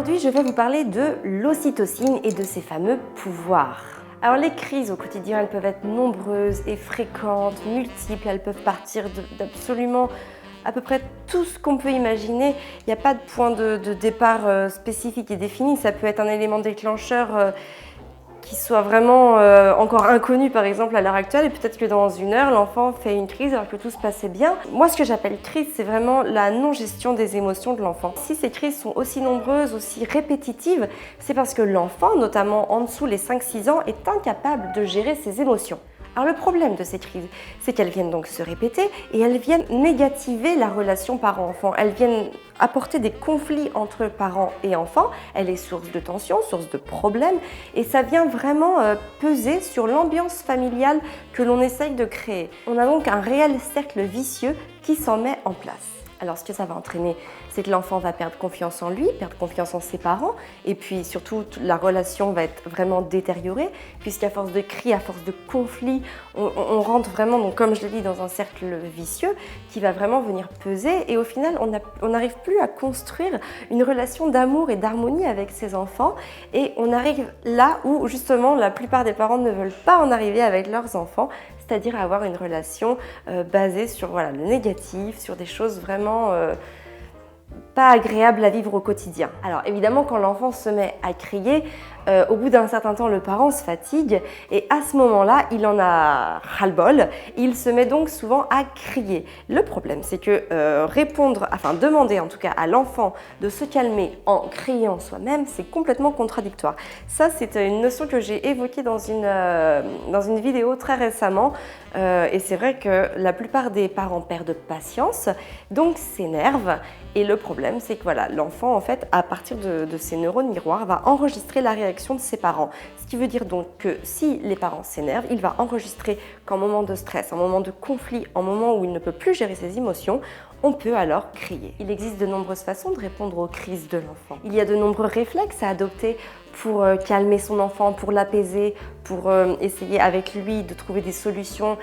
Aujourd'hui, je vais vous parler de l'ocytocine et de ses fameux pouvoirs. Alors les crises au quotidien, elles peuvent être nombreuses et fréquentes, multiples, elles peuvent partir d'absolument à peu près tout ce qu'on peut imaginer. Il n'y a pas de point de départ spécifique et défini, ça peut être un élément déclencheur qui soit vraiment encore inconnu par exemple à l'heure actuelle, et peut-être que dans une heure l'enfant fait une crise alors que tout se passait bien. Moi, ce que j'appelle crise, c'est vraiment la non-gestion des émotions de l'enfant. Si ces crises sont aussi nombreuses, aussi répétitives, c'est parce que l'enfant, notamment en dessous les 5-6 ans, est incapable de gérer ses émotions. Alors le problème de ces crises, c'est qu'elles viennent donc se répéter et elles viennent négativer la relation parent-enfant. Elles viennent apporter des conflits entre parents et enfants. Elle est source de tensions, source de problèmes, et ça vient vraiment peser sur l'ambiance familiale que l'on essaye de créer. On a donc un réel cercle vicieux qui s'en met en place. Alors ce que ça va entraîner, c'est que l'enfant va perdre confiance en lui, perdre confiance en ses parents, et puis surtout la relation va être vraiment détériorée, puisqu'à force de cris, à force de conflits, on rentre vraiment, donc, comme je l'ai dit, dans un cercle vicieux qui va vraiment venir peser, et au final on n'arrive plus à construire une relation d'amour et d'harmonie avec ses enfants, et on arrive là où justement la plupart des parents ne veulent pas en arriver avec leurs enfants, c'est-à-dire avoir une relation basée sur le négatif, sur des choses vraiment pas agréables à vivre au quotidien. Alors évidemment, quand l'enfant se met à crier, au bout d'un certain temps, le parent se fatigue et à ce moment-là, il en a ras-le-bol. Il se met donc souvent à crier. Le problème, c'est que demander en tout cas à l'enfant de se calmer en criant soi-même, c'est complètement contradictoire. Ça, c'est une notion que j'ai évoquée dans une vidéo très récemment. Et c'est vrai que la plupart des parents perdent patience, donc s'énervent. Et le problème, c'est que l'enfant, en fait, à partir de ses neurones miroirs, va enregistrer la réaction de ses parents. Ce qui veut dire donc que si les parents s'énervent, il va enregistrer qu'en moment de stress, en moment de conflit, en moment où il ne peut plus gérer ses émotions, on peut alors crier. Il existe de nombreuses façons de répondre aux crises de l'enfant. Il y a de nombreux réflexes à adopter pour calmer son enfant, pour l'apaiser, pour essayer avec lui de trouver des solutions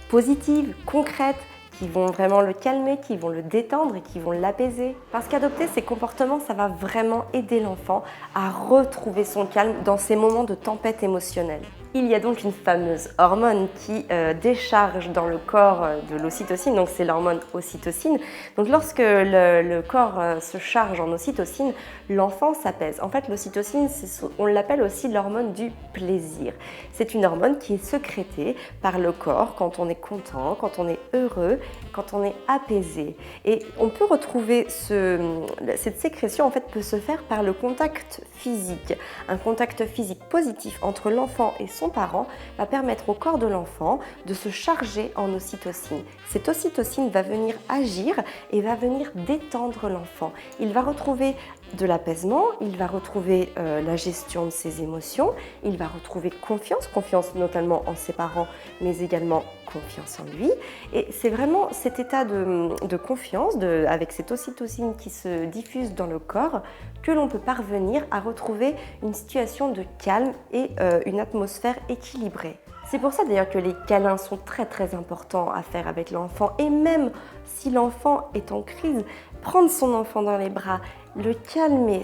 positives, concrètes, qui vont vraiment le calmer, qui vont le détendre et qui vont l'apaiser. Parce qu'adopter ces comportements, ça va vraiment aider l'enfant à retrouver son calme dans ces moments de tempête émotionnelle. Il y a donc une fameuse hormone qui décharge dans le corps de l'ocytocine, donc c'est l'hormone ocytocine. Donc lorsque le corps se charge en ocytocine, l'enfant s'apaise. En fait, l'ocytocine, on l'appelle aussi l'hormone du plaisir. C'est une hormone qui est sécrétée par le corps quand on est content, quand on est heureux, quand on est apaisé. Et on peut retrouver cette sécrétion, en fait, peut se faire par le contact physique. Un contact physique positif entre l'enfant et son parent va permettre au corps de l'enfant de se charger en ocytocine. Cette ocytocine va venir agir et va venir détendre l'enfant. Il va retrouver de l'apaisement, il va retrouver la gestion de ses émotions, il va retrouver confiance notamment en ses parents, mais également confiance en lui. Et c'est vraiment cet état de confiance, avec cette ocytocine qui se diffuse dans le corps, que l'on peut parvenir à retrouver une situation de calme et une atmosphère équilibrée. C'est pour ça d'ailleurs que les câlins sont très très importants à faire avec l'enfant, et même si l'enfant est en crise, prendre son enfant dans les bras, le calmer,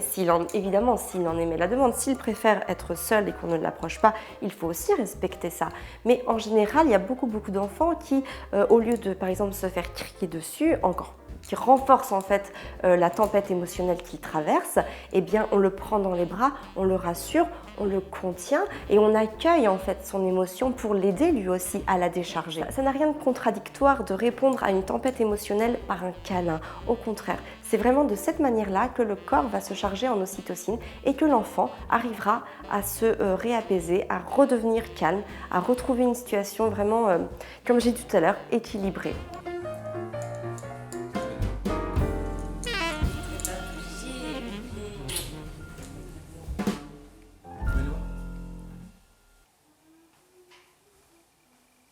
évidemment s'il en émet la demande, s'il préfère être seul et qu'on ne l'approche pas, il faut aussi respecter ça. Mais en général, il y a beaucoup d'enfants qui, au lieu de par exemple se faire crier dessus, qui renforce en fait la tempête émotionnelle qu'il traverse, eh bien on le prend dans les bras, on le rassure, on le contient et on accueille en fait son émotion pour l'aider lui aussi à la décharger. Ça n'a rien de contradictoire de répondre à une tempête émotionnelle par un câlin. Au contraire, c'est vraiment de cette manière-là que le corps va se charger en ocytocine et que l'enfant arrivera à se réapaiser, à redevenir calme, à retrouver une situation vraiment, comme j'ai dit tout à l'heure, équilibrée.